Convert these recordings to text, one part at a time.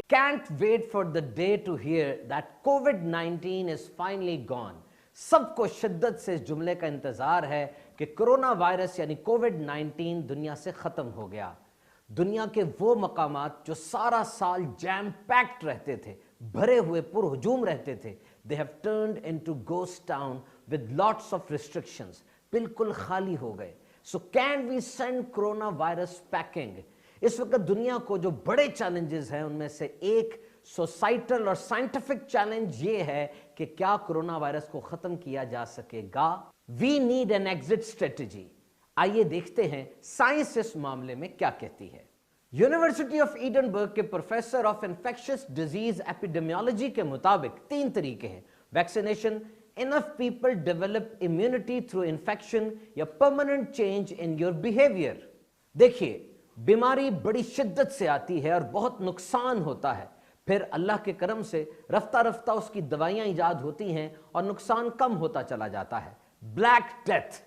Can't wait for the day to hear that COVID-19 is finally gone. सबको शिद्दत से इस जुमले का इंतजार है कि कोरोना वायरस यानी कोविड-19 दुनिया से खत्म हो गया। दुनिया के वो मकामात जो सारा साल जैम पैक्ड रहते थे, भरे हुए पुरहुजूम रहते थे, they have turned into ghost town with lots of restrictions. बिल्कुल खाली हो गए। So can we send corona virus packing? इस वक्त दुनिया को जो बड़े चैलेंजेस हैं उनमें से एक सोसाइटल और साइंटिफिक चैलेंज ये है कि क्या कोरोना वायरस को खत्म किया जा सकेगा? We need an exit strategy. आइए देखते हैं साइंस इस मामले में क्या कहती है। यूनिवर्सिटी ऑफ एडिनबर्ग के professor of infectious disease epidemiology के मुताबिक 3 तरीके हैं: vaccination, enough people develop immunity through infection या permanent change in your behavior। देखिए, बीमारी बड़ी शिद्दत से आती है और बहुत नुकसान होता है, फिर अल्लाह के करम से रफ्ता रफ्ता उसकी दवाइयां इजाद होती हैं और नुकसान कम होता चला जाता है। ब्लैक डेथ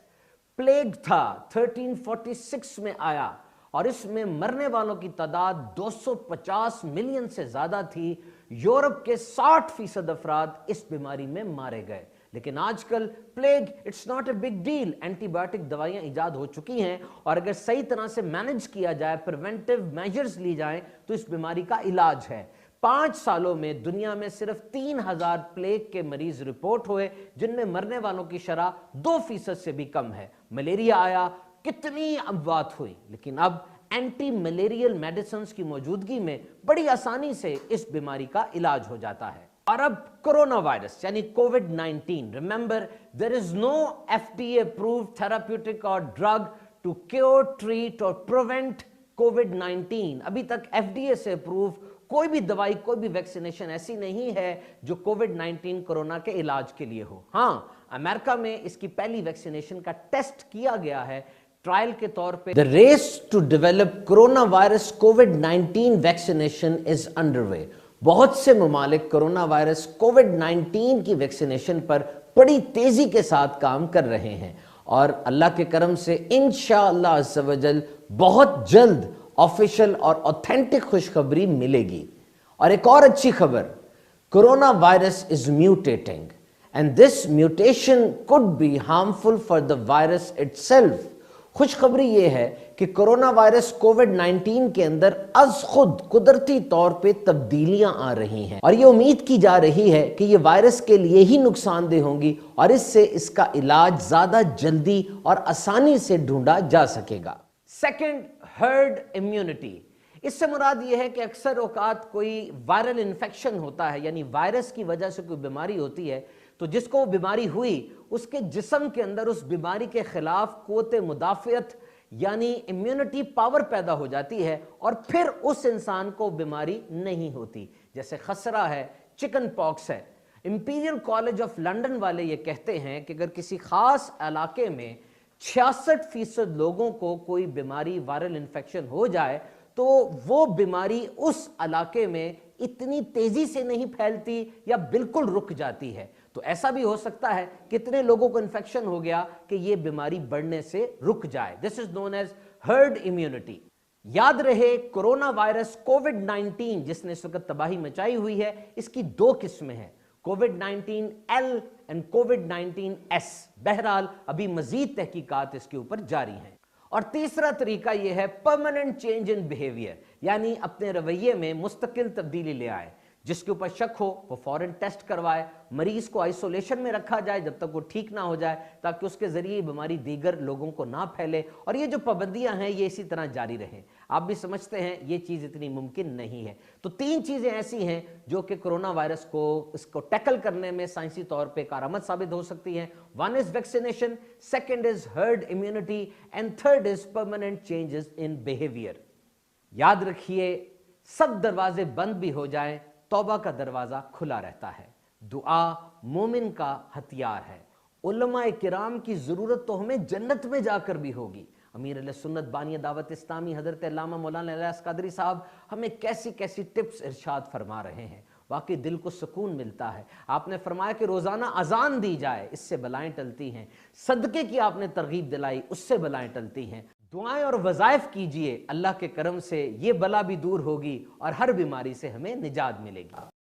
प्लेग था, 1346 में आया और इसमें मरने वालों की तादाद 250 मिलियन से ज्यादा थी। यूरोप के 60% अफराद इस बीमारी में मारे गए। लेकिन आजकल plague it's not a big deal. Antibiotic दवाइयां इजाद हो चुकी हैं और अगर सही तरह से मैनेज किया जाए, प्रिवेंटिव मेजर्स ली जाएं, तो इस बीमारी का इलाज है। 5 सालों में दुनिया में सिर्फ 3000 प्लेग के मरीज रिपोर्ट हुए, जिनमें मरने वालों की शरह 2% से भी कम है। मलेरिया आया, कितनी अमवात हुई, लेकिन अब एंटी मलेरियल मेडिसिन की मौजूदगी में बड़ी आसानी से इस बीमारी का इलाज हो जाता है। और अब कोरोना वायरस यानी कोविड-19, remember there is no FDA approved therapeutic or drug to cure, treat or prevent कोविड-19। अभी तक FDA से अप्रूव कोई भी दवाई, कोई भी वैक्सीनेशन ऐसी नहीं है जो कोविड-19 कोरोना के इलाज के लिए हो। हाँ, अमेरिका में इसकी पहली वैक्सीनेशन का टेस्ट किया गया है ट्रायल के तौर पे। The race to develop coronavirus कोविड-19 वैक्सीनेशन इज अंडरवे। बहुत से ममालिक कोरोना वायरस कोविड-19 की वैक्सीनेशन पर बड़ी तेजी के साथ काम कर रहे हैं और अल्लाह के करम से इंशाअल्लाह अज़्ज़ व जल बहुत जल्द ऑफिशियल और ऑथेंटिक खुशखबरी मिलेगी। और एक और अच्छी खबर, corona virus is mutating and this mutation could be harmful for the virus itself. खुशखबरी यह है कि कोरोना वायरस कोविड-19 के अंदर अज खुद कुदरती तौर पे तब्दीलियां आ रही हैं और ये उम्मीद की जा रही है कि ये वायरस के लिए ही नुकसानदेह होंगी और इससे इसका इलाज ज्यादा जल्दी और आसानी से ढूंढा जा सकेगा। Second, herd immunity. इससे मुराद ये है कि अक्सर औकात कोई वायरल इन्फेक्शन होता है, यानी वायरस की वजह से कोई बीमारी होती है, तो जिसको बीमारी हुई उसके जिस्म के अंदर उस बीमारी के खिलाफ क़ुव्वत मुदाफ़ियत यानी इम्यूनिटी पावर पैदा हो जाती है और फिर उस इंसान को बीमारी नहीं होती। जैसे खसरा है, चिकन पॉक्स है। इंपीरियल कॉलेज ऑफ लंदन वाले ये कहते हैं कि अगर किसी खास इलाके में 66% लोगों को कोई बीमारी, वायरल इन्फेक्शन हो जाए, तो वो बीमारी उस इलाके में इतनी तेजी से नहीं फैलती या बिल्कुल रुक जाती है। तो ऐसा भी हो सकता है कितने लोगों को इन्फेक्शन हो गया कि ये बीमारी बढ़ने से रुक जाए। This is known as herd immunity. याद रहे, कोरोना वायरस कोविड-19 जिसने इस वक्त तबाही मचाई हुई है, इसकी 2 किस्में हैं, कोविड-19 L एंड कोविड-19 S। बहरहाल अभी मजीद तहकीकात इसके ऊपर जारी हैं। और तीसरा तरीका यह है परमानेंट चेंज इन बिहेवियर, यानी अपने रवैये में मुस्तकिल तब्दीली ले आए। जिसके ऊपर शक हो वो फौरन टेस्ट करवाए, मरीज को आइसोलेशन में रखा जाए जब तक वो ठीक ना हो जाए, ताकि उसके जरिए बीमारी दीगर लोगों को ना फैले। और ये जो पाबंदियां हैं ये इसी तरह जारी रहें। आप भी समझते हैं ये चीज इतनी मुमकिन नहीं है। तो 3 चीजें ऐसी हैं जो कि कोरोना वायरस को इसको टैकल करने में साइंसी तौर पे कारआमद साबित हो सकती हैं। 1 is vaccination, 2nd is herd immunity and 3rd is permanent changes in behaviour. याद रखिए, सब दरवाजे बंद भी हो जाएं, तौबा का दरवाजा खुला रहता है। दुआ मोमिन का हथियार है। उलमाए किराम की जरूरत तो हमें जन्नत में जाकर भी होगी। अमीर अहले सुन्नत बानी दावत इस्लामी हजरत अल्लामा मौलाना इलियास कादरी साहब हमें कैसी कैसी टिप्स इरशाद फरमा रहे हैं, वाकई दिल को सुकून मिलता है। आपने फरमाया कि रोजाना अजान दी जाए, इससे बलाएं टलती हैं। सदके की आपने तरगीब दिलाई, उससे बलाएं टलती हैं। دعائیں اور وظائف کیجئے، اللہ کے کرم سے یہ بلا بھی دور ہوگی اور ہر بیماری سے ہمیں نجات ملے گی۔